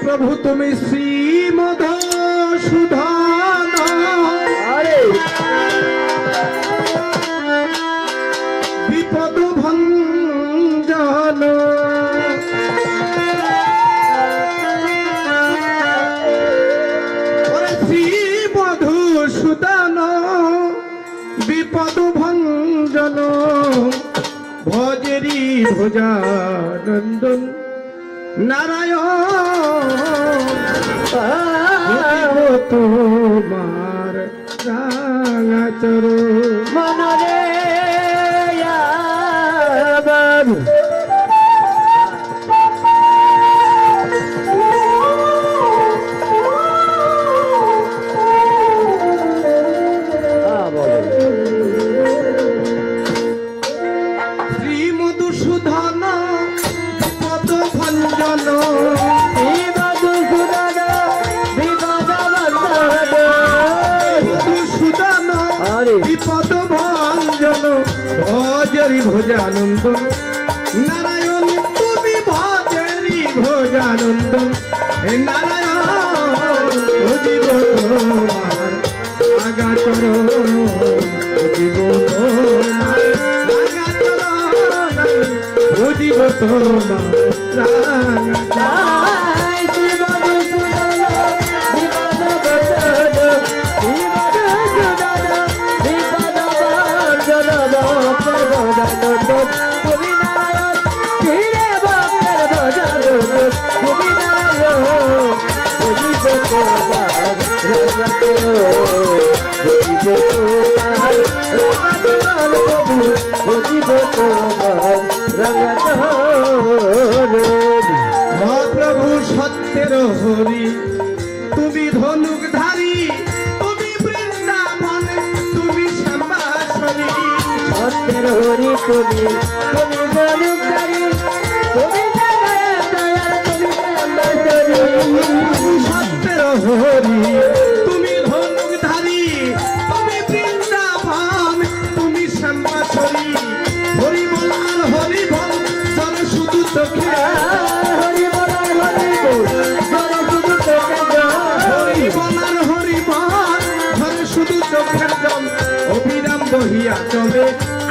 प्रभु तुम श्री मधुसूदन विपद भंजन श्री मधुसूदन विपद भंजन भजरी भुजानंदन नारायण তোমার রাঙাচর মনরে বাবু শ্রী মধুসূদন পদ ভঞ্জন বিপদ ভঞ্জন ভজরি ভোজানন্দ নারায়ণ তুমি ভজরি ভোজানন্দ নারায়ণ ভজিব তোমার আগাচর ভজিব তোমার আগাচর ভজিব তোমার প্রভু সত্যের হরি তুমি ধনুকধারী তুমি বৃন্দাবন তুমি শ্যামাসনী সত্যের হরি তুমি তুমি ধনুকধারী তুমি সত্যের হরি তুমি ধনুকধারী তুমি বৃন্দাবন তুমি শ্যামাসনী হরি বল আর হরি বল চলে শুধু চোখে হরি বল আর হরি বল চলে শুধু চোখে হরি বল আর হরি বল চলে শুধু চোখের জল অবিরাম বহিয়া চলে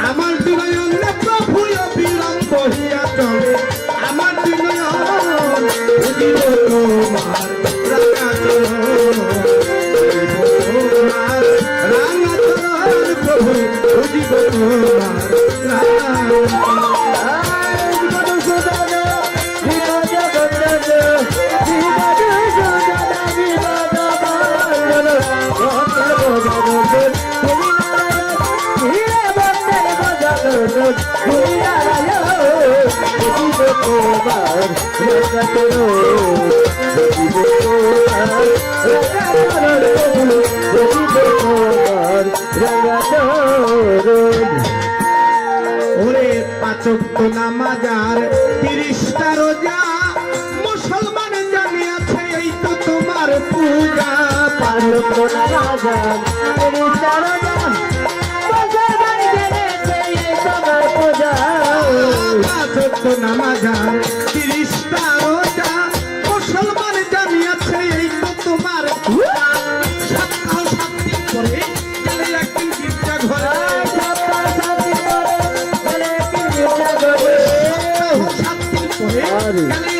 আমার বিনয়ন প্রভু অবিরাম বহিয়া চলে আমার বিনয়ন বুঝিব তোমার রাঙাচরণ রাঙাচরণ প্রভু বুঝিব তোমার ওরে পাঁচক্ত নামাজার 30টা রোজা মুসলমান জানিয়াছে এই তো তোমার পূজা পাঁচক্ত নামাজার 30টা রোজা মুসলমান জানিয়াছে এই তোমার পূজা পাঁচক্ত নামাজার 30টা রোজা মুসলমান জানিয়াছে এই তো তোমার পূজা সপ্তাহ 7 দিন পরে গেলে একদিন গির্জা ঘরে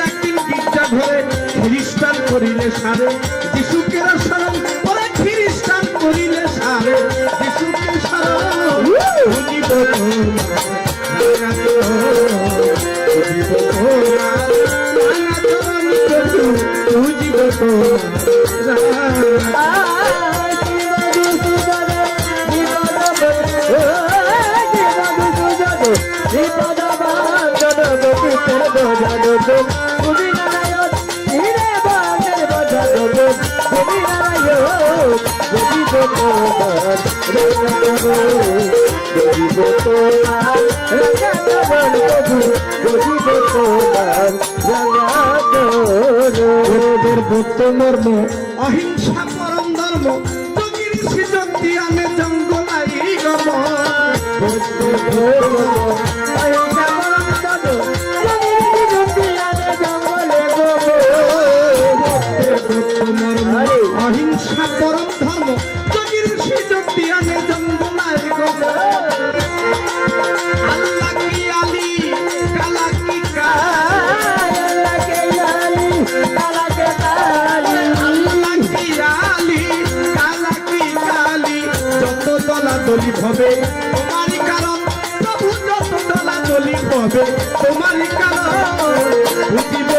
একদিন গির্জা ঘরে খ্রিস্টান করিলে সারে যিশুকে স্মরণ করে খ্রিস্টান করিলে সারে যিশুকে স্মরণ বুঝিব বুঝিব তুমি নারায়ণ গরিব তোমার গরিব তোমার রাজা তোমার প্রভু গরিব তোমার রাজা ওদের বৌদ্ধ মর্ম অহিংসা পরম ধর্ম যোগীর শ্রীযন্তি আনে জঙ্গলাই গম অহিংসা পরম ধর্ম যোগীর শ্রীযন্তি আনে জঙ্গলাই গম আল্লাহ কি আলী কালা কি আল্লাহ কি আলী কালা কি কালি যত দলাদলি হবে তোমারই কারণ প্রভু যত দলাদলি হবে তোমারই কারণ বুঝিব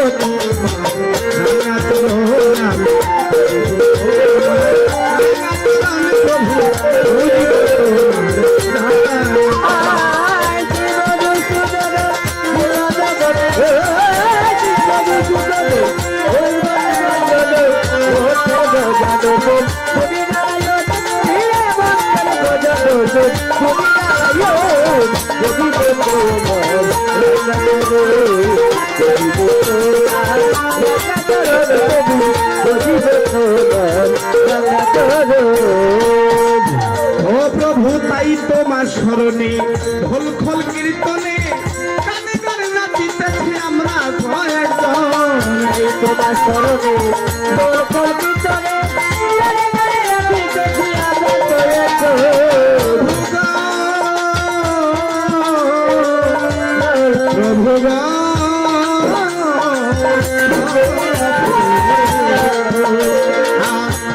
ও প্রভু তাই তোমার স্মরণে ঢোল খোল কীর্তনে কানে কানে নাচিতেছি আমরা কয়েকজন তোমার স্মরণে ঢোল খোল কীর্তনে কানে কানে নাচিতেছি আমরা কয়েকজন প্রভু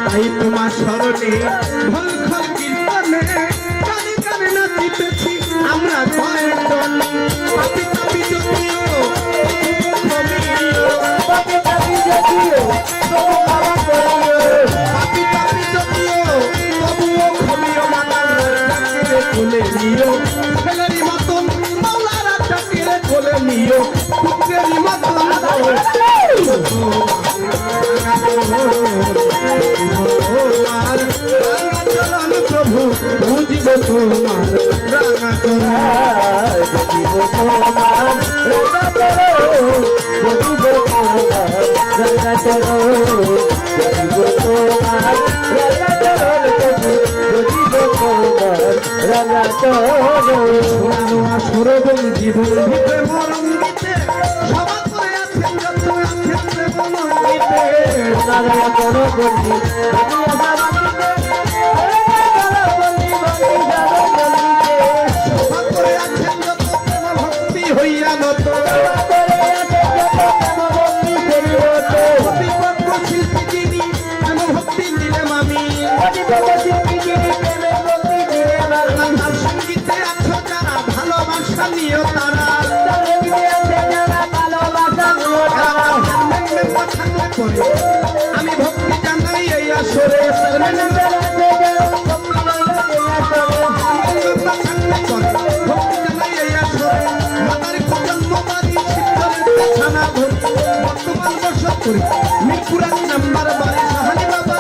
তাই তোমার স্মরণে ঢোল খোল কীর্তনে কানে কানে নাচিতেছি আমরা কয়েকজন পাপি পাপি যদিও পাপি পাপি যদিও তবু ক্ষমা করিও পাপি পাপি যদিও তবুও ক্ষমিও মাতার চাকরে কোলে নিও ছেলেরই মতন মাওলারা চাকরে কোলে নিও পুত্রেরই মতন প্রভু বুঝিব তোমার রাঙা সরবং জীবন ভিতরে মরম গীতে সভা করে আছেন যত আছেন প্রেম গীতে সভা করে আছেন যত প্রেম ভক্তি হইয়া নত অতিপক্ষ শিল্পী যিনি প্রেম ভক্তি দিলেম আমি তার সঙ্গীতে আছো যারা ভালোবাসা নিও তারা আমি ভক্তি জানাই এই আসরে ভক্তি জানাই এই আসরে মাতার জন্মবাড়ি শিক্ষার থানা ভর্তি বর্তমান বসত করি মিরপুরান নাম্বার বাড়ি সাহানি বাবা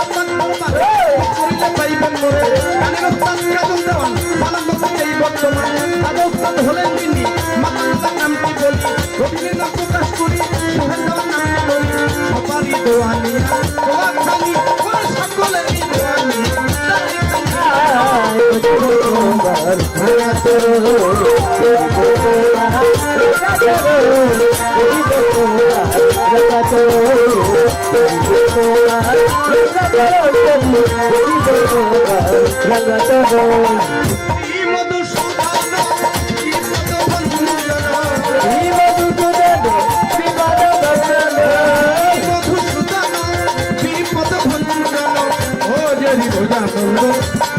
করিলে পাইবেন মোরে গানের উস্তাদ কাজল দেওয়ান মালাম ভক্তি এই বর্তমান দাদা উস্তাদ হলেন তিনি মাতার নামটি বলি রবীন্দ্রনাথ প্রকাশ করি সোহেল দেওয়ার নামটি বলি সবারই দোয়ানি দোয়া খালি সকলেরই দোয়ানি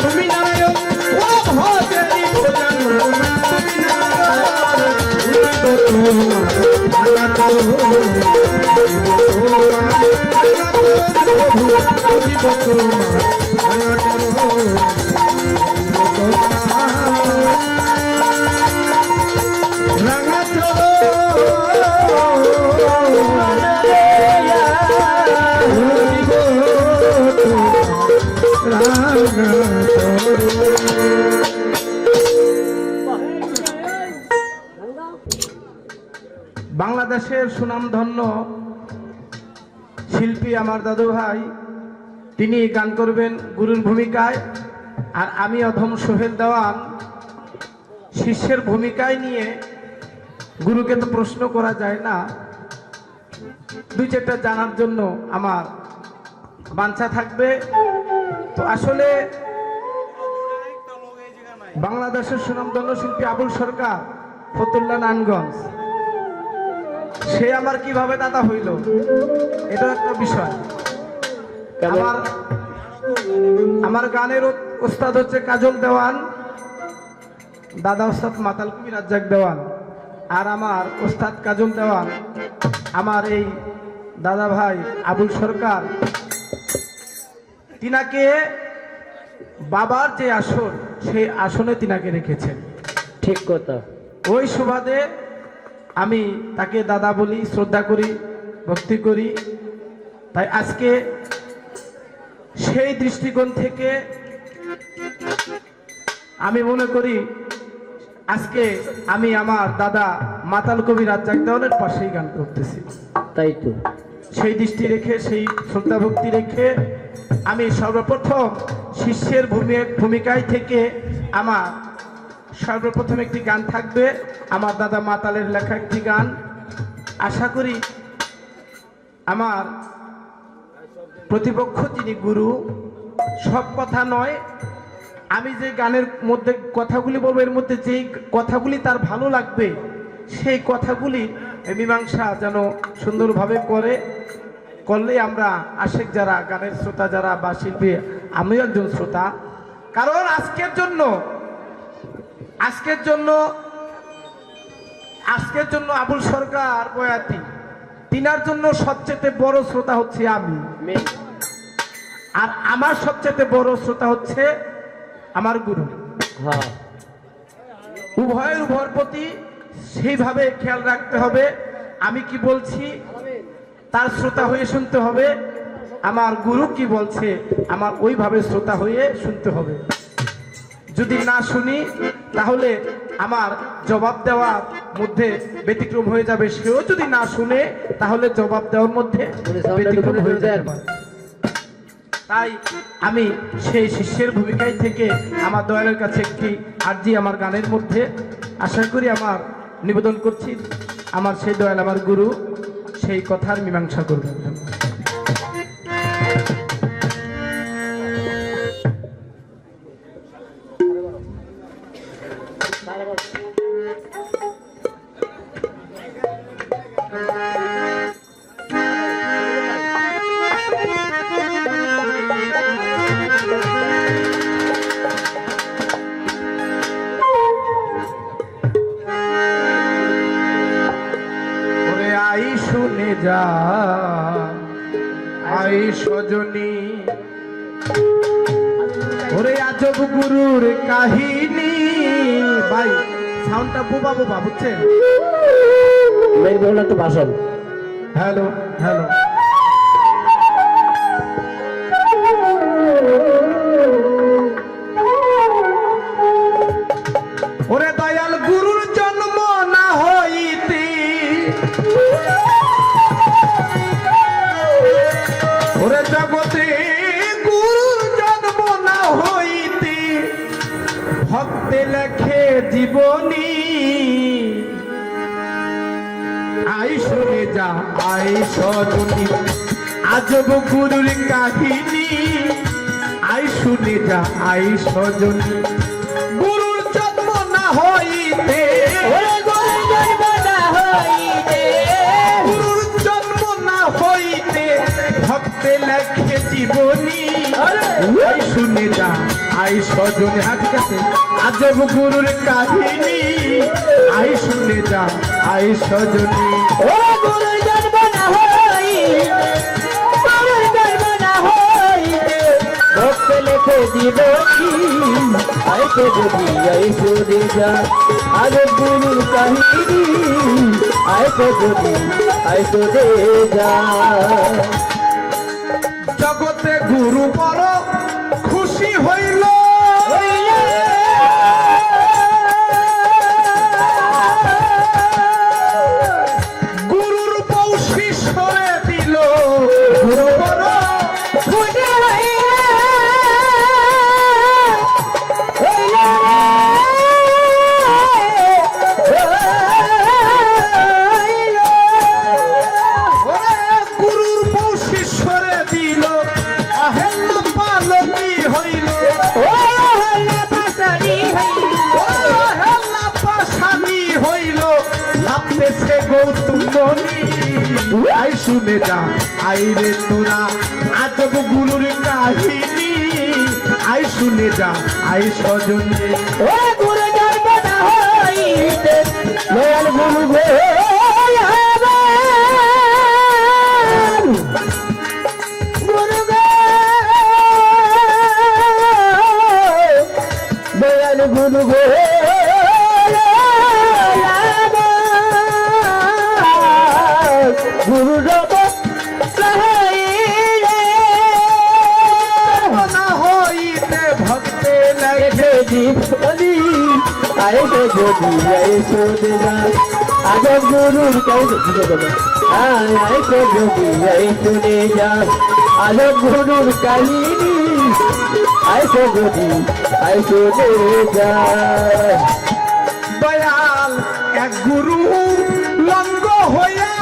তুমি নারায়ণ ও ভজরি ভোজন তুমি রাঙা বাংলাদেশের সুনামধন্য শিল্পী আমার দাদু ভাই, তিনি গান করবেন গুরুর ভূমিকায়, আর আমি অধম সোহেল দেওয়ান শিষ্যের ভূমিকায় নিয়ে, গুরুকে তো প্রশ্ন করা যায় না, দুই চারটা জানার জন্য আমার বাঞ্ছা থাকবে। তো আসলে বাংলাদেশের সুনামধন্য শিল্পী আবুল সরকার, ফতুল্লা নারায়ণগঞ্জ, সে আমার কিভাবে দাদা হইল, এটা একটা বিষয়। আমার গানের ওস্তাদ হচ্ছে কাজল দেওয়ান, দাদা ওস্তাদ মাতাল কবি রাজ্জাক দেওয়ান, আর আমার ওস্তাদ কাজল দেওয়ান আমার এই দাদা ভাই আবুল সরকার, তিনাকে বাবার যে আসন, সেই আসনে তিনাকে রেখেছেন। ঠিক কথা। ওই সুবাদে আমি তাকে দাদা বলি, শ্রদ্ধা করি, ভক্তি করি। তাই আজকে সেই দৃষ্টিকোণ থেকে আমি মনে করি আজকে আমি আমার দাদা মাতাল কবি রাজ্জাক দেওয়ানের পাশেই গান করতেছি। তাই তো, সেই দৃষ্টি রেখে, সেই শ্রদ্ধা ভক্তি রেখে আমি সর্বপ্রথম শিষ্যের ভূমিকায় থেকে আমার সর্বপ্রথম একটি গান থাকবে, আমার দাদা মাতালের লেখা একটি গান। আশা করি আমার প্রতিপক্ষ যিনি গুরু, সব কথা নয়, আমি যে গানের মধ্যে কথাগুলি বলবো, এর মধ্যে যেই কথাগুলি তার ভালো লাগবে, সেই কথাগুলি মীমাংসা যেন সুন্দরভাবে করলে আমরা আশেক যারা, গানের শ্রোতা যারা বা শিল্পী, আমিও একজন শ্রোতা। কারণ আজকের জন্য আবুল সরকার বয়াতি, তিনার জন্য সবচেয়ে বড় শ্রোতা হচ্ছে আমি, আর আমার সবচেয়ে বড় শ্রোতা হচ্ছে আমার গুরু। হ্যাঁ, উভয়ের প্রতি সেইভাবে খেয়াল রাখতে হবে। আমি কি বলছি তার শ্রোতা হয়ে শুনতে হবে, আমার গুরু কি বলছে আমার ওইভাবে শ্রোতা হয়ে শুনতে হবে। যদি না শুনি তাহলে আমার জবাব দেওয়ার মধ্যে ব্যতিক্রম হয়ে যাবে, সেও যদি না শুনে তাহলে জবাব দেওয়ার মধ্যে ব্যতিক্রম হয়ে যাবে। তাই আমি সেই শিষ্যের ভূমিকায় থেকে আমার দয়ালের কাছে একটি আরজি আমার গানের মধ্যে আশা করি আমার নিবেদন করছি, আমার সেই দয়াল আমার গুরু সেই কথার মীমাংসা করবেন। শুনে যা আই সজনী, ওরে আজব গুরুর কাহিনী। ভাই সাউন্ডটা বোবা বোবা, বুঝছেন? মেন বলুন একটু ভাষণ। হ্যালো হ্যালো, ওরে দয়াল গুরুর জন্ম না হইতে, ওরে জগতে গুরুর জন্ম না হইতে, ভক্তে লেখে জীবনী। আই শুনে যা আই সজনী, আজব গুরুর কাহিনী। আই শুনে যা আই সজনী, গুরুর জন্ম না হইতে, গুরুর জন্ম না হইতে, ভক্তে লেখে জীবনী। আই শুনে যা আই সজনী, হাত কাছে আজব গুরুর কাহিনী। আই শুনে যা আই সজনী, গুরুর জন্ম না হইতে, গুরুর জন্ম না হইতে, ভক্তে লেখে জীবনী। আই সজনী আই শুনে যা আজব গুরুর কাহিনী। আই সজনী আই শুনে যা। জগতে গুরু বড় খুশি খুশি হইল গুরুর বউ শিষ্যরে দিল গুরু বড় খুশি ওরে গুরুর বউ শিষ্যরে দিল আহেল্লা পালকি হইল আহেল্লা পাশানি হইল লাভতেছে গৌতম মনি আই শুনে যা আই রে তোরা আজব গুরুর কাহিনী আই শুনে যা আই স্বজনে দয়াল গুরু গো গুরু গো দয়াল গুরু গো গুরু রব না হইতে ভক্তে লাগে জীবনী আইসে যদি আইসো দেনা আজব গুরুর আইসে যদি আইসো যা আজব গুরুর কাহিনী আইসে যদি আইসো যা দয়াল এক গুরু লঙ্গ হইয়া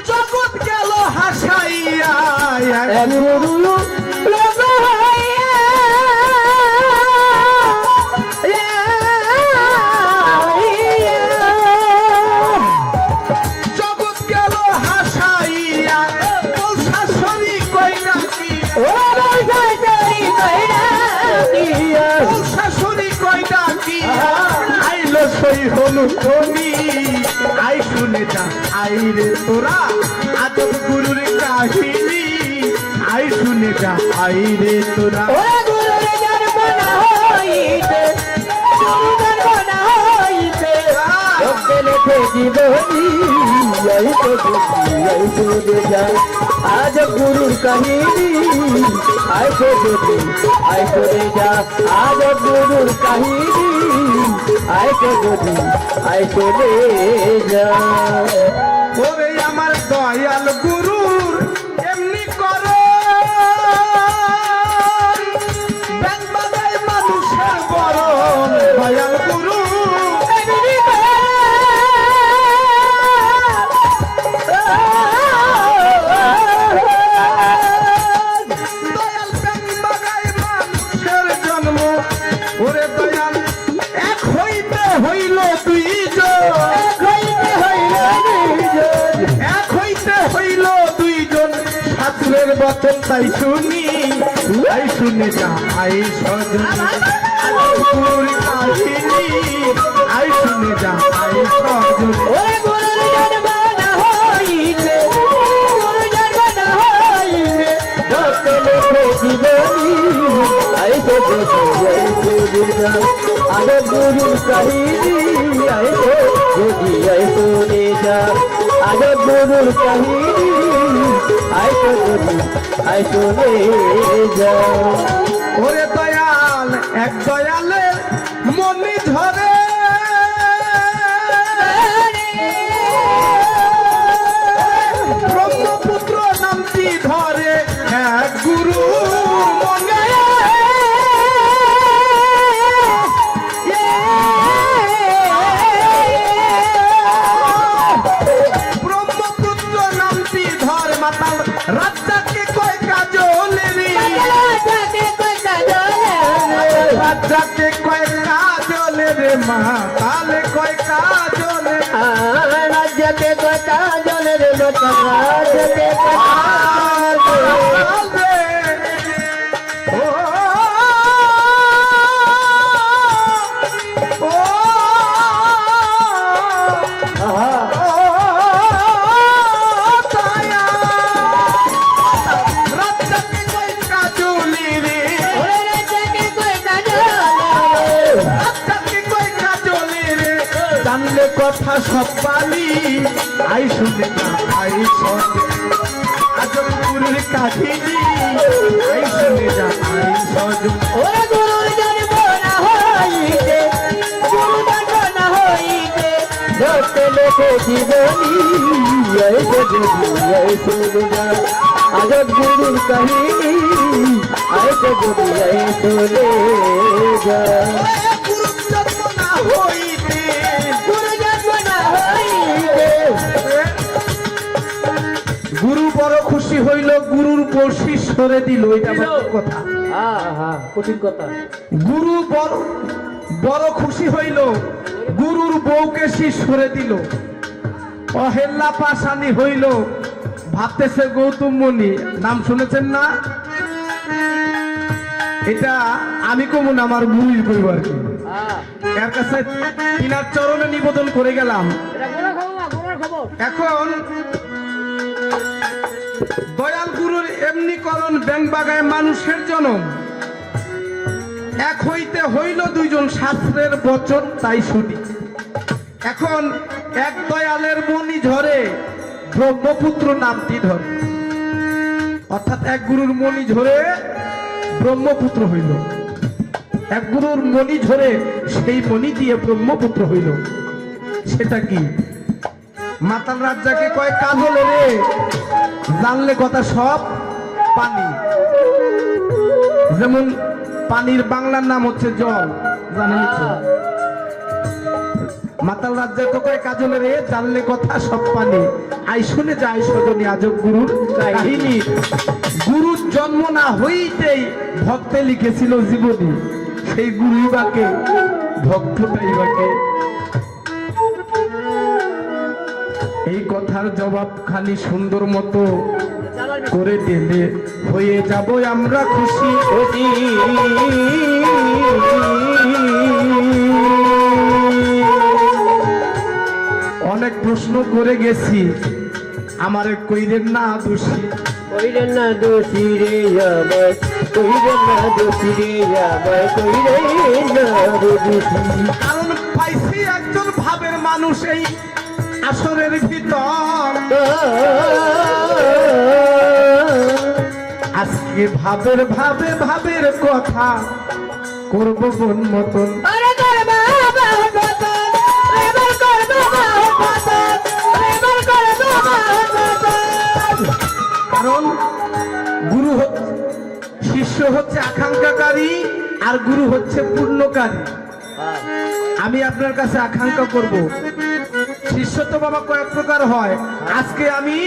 জগৎ গেল হাসাইয়া এক গুরু লোক জগৎ গেল হাসাইয়া বউ শাশুড়ি কই নাকি বউ শাশুড়ি কই নাকি আইলো সই হলু ধনী আই শুনে যা আই রে তোরা আজব গুরুর কাহিনী আই শুনে যা আই রে তোরা জীবনী আজ গুরুর কাহিনী আইসো যদি আইসো যা আজ গুরুর কাহিনী আইসো যদি আইসো যা ওরে আমার দয়াল গুরুর এমনি করো ব্যাং বাজায় মানুষের বরণ দয়াল গুরু দয়াল ব্যাং বাজায় মানুষের জন্ম ওরে দয়াল এক হইতে হইল দুইজন এক হইতে হইল দুইজন ছাত্রের বচন তাই শুনি তাই শুনে যা আই সজন গুরুর কাহিনী আই শুনে যা আই সজন আগে গুরুর কাহিনী আইসো যদি আইসো যা আগে গুরুর কাহিনী আইসো যদি আইসো যা ওরে দয়াল এক দয়ালের মনি ধরে ব্রহ্মপুত্র নামটি ধরে এক গুরু মনে ব্রহ্মপুত্র নামটি ধরে মাতাল রাজাকে কয় কাজলের রাজাকে কয় কাজলের মা তালে কয় কাজলের রাজ্যকে কথা জলের মতো রাজ্যকে কথা সব পালি আই শুনে না আই সব আজ গুরুর কাহিনী আই শুনে যা আই সজন ওরে গুরুর জন্ম না হইতে গুরু জন্ম না হইতে ধরতে লেখে জীবনী এই সজনী এই সুবিধা আজব গুরুর কাহিনী আই সজনী এই চলে যা গুরুর জন্ম না হইতে গুরু জন্ম না হইতে গুরু বড় খুশি হইল গুরুর বর্ষি সরে দিল এটা আমার কথা কঠিন কথা গুরু বড় খুশি হইল গুরুর বউকে শীষ সরে দিল অহেল্লা পাশানি হইল ভাবতেছে গৌতম মুনি নাম শুনেছেন না এটা আমি কমন আমার গুরুর পরিবারকে এর কাছে তিনার চরণে নিবেদন করে গেলাম এখন দয়াল গুরুর এমনি করণ ব্যাং বাগায় মানুষের জনম এক হইতে হইল দুইজন শাস্ত্রের বচন তাই শুনি এখন এক দয়ালের মনি ঝরে ব্রহ্মপুত্র নামটি ধরে অর্থাৎ এক গুরুর মনি ঝরে ব্রহ্মপুত্র হইল এক গুরুর মনি ঝরে সেই মনি দিয়ে ব্রহ্মপুত্র হইল সেটা কি মাতাল রাজ্জাকে কয় কাজলে রে জানলে কথা সব পানি যেমন পানির বাংলার নাম হচ্ছে জল জানেন তো? মাতাল রাজ্জাকে কয় কাজলে রে জানলে কথা সব পানি আই শুনে যায় সজনী আজব গুরুর কাহিনী গুরুর জন্ম না হইতেই ভক্তে লিখেছিল জীবনী সেই গুরুই বাকে ভক্তটাই বাকে এই কথার জবাব খালি সুন্দর মতো করে দিলে হয়ে যাব আমরা খুশি খুশি অনেক প্রশ্ন করে গেছি আমারে কইরেন না দোষী কইরেন না দোষী রে আমার কইরেন না দোষী রে আমার কইরেন না দোষী কারণ পাইছি একজন ভাবের মানুষ এই আসরের ভিতর আজকে ভাবের কথা করব কোন মতন কারণ গুরু শিষ্য হচ্ছে আকাঙ্ক্ষাকারী আর গুরু হচ্ছে পূর্ণকারী আমি আপনার কাছে আকাঙ্ক্ষা করব শিষ্য তো বাবা কয়েক প্রকার হয় আজকে আমি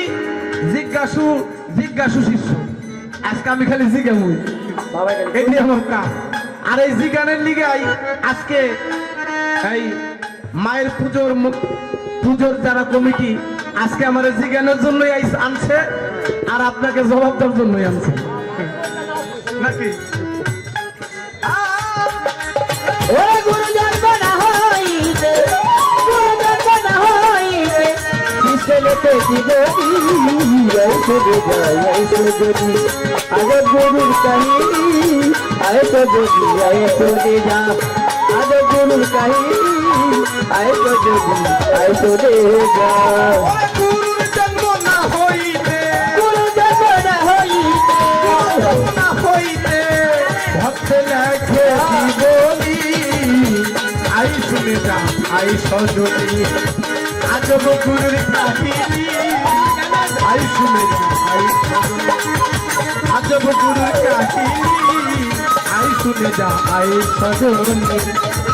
জিজ্ঞাসু শিষ্য আজকে আমি খালি জিজ্ঞামুই এটি আমার কাজ আর এই জিজ্ঞানের লিগাই আজকে এই মায়ের পুজোর যারা কমিটি আজকে আমার জিজ্ঞানের জন্যই আনছে আর আপনাকে জবাব দেওয়ার জন্যই আনছে নাকি ওরে গুরু জন্ম না হইতে গুরু জন্ম না হইতে বিশ্বলেতে জীবনী এই শুনে যায় এই শুনে আজব গুরুর কাহিনী আয় তো যদি আয় শুনে যা আজব গুরুর কাহিনী আয় তো যদি আয় শুনে যা গুরুর জন্ম না হইতে গুরু জন্ম না হইতে ভক্তে লেখে জীবনী আই শুনে যা আই সজনী আজব গুরুর কাহিনী আই শুনে যা আই সজনী আজব গুরুর কাহিনী আই শুনে যা আই সজনী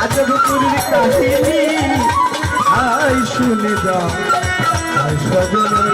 আজব গুরুর কাহিনী আই শুনে যা আই সজনী